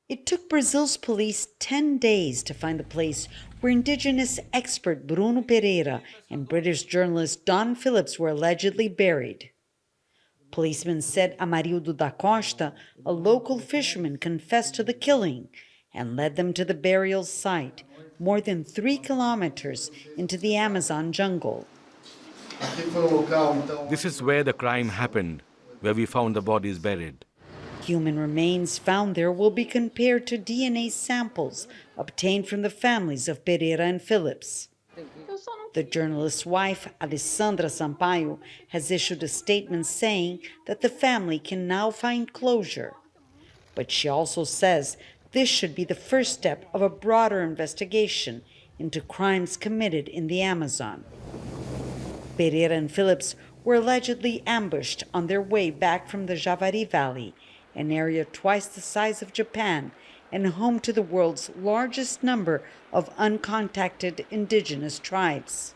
It took Brazil's police 10 days to find the place where Indigenous expert Bruno Pereira and British journalist Don Phillips were allegedly buried. Policemen said Amarildo da Costa, a local fisherman, confessed to the killing and led them to the burial site, more than 3 kilometers into the Amazon jungle. This is where the crime happened, where we found the bodies buried. Human remains found there will be compared to DNA samples obtained from the families of Pereira and Phillips. The journalist's wife, Alexandre Sampaio, has issued a statement saying that the family can now find closure. But she also says this should be the first step of a broader investigation into crimes committed in the Amazon. Pereira and Phillips were allegedly ambushed on their way back from the Javari Valley, an area twice the size of Japan and home to the world's largest number of uncontacted indigenous tribes.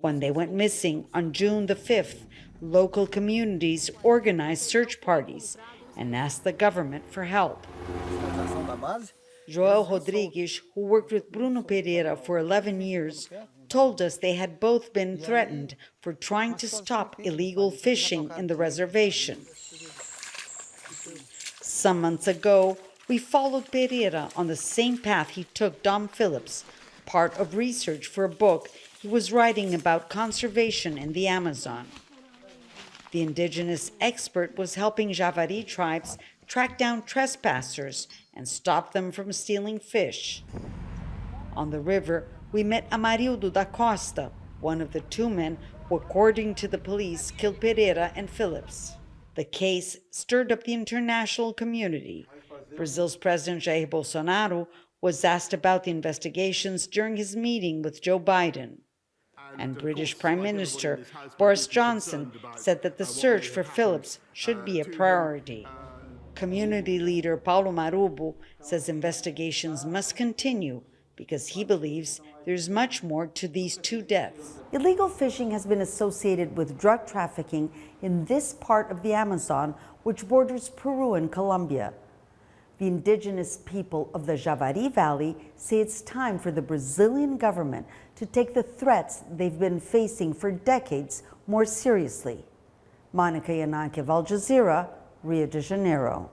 When they went missing on June the 5th, local communities organized search parties and asked the government for help. Joel Rodrigues, who worked with Bruno Pereira for 11 years, told us they had both been threatened for trying to stop illegal fishing in the reservation. Some months ago, we followed Pereira on the same path he took Dom Phillips, part of research for a book he was writing about conservation in the Amazon. The indigenous expert was helping Javari tribes track down trespassers and stop them from stealing fish. On the river, we met Amarildo da Costa, one of the 2 men who, according to the police, killed Pereira and Phillips. The case stirred up the international community. Brazil's President Jair Bolsonaro was asked about the investigations during his meeting with Joe Biden. And British Prime Minister Boris Johnson said that the search for Phillips should be a priority. Community leader Paulo Marubo says investigations must continue because he believes there's much more to these 2 deaths. Illegal fishing has been associated with drug trafficking in this part of the Amazon, which borders Peru and Colombia. The indigenous people of the Javari Valley say it's time for the Brazilian government to take the threats they've been facing for decades more seriously. Yanakiew, Al Jazeera, Rio de Janeiro.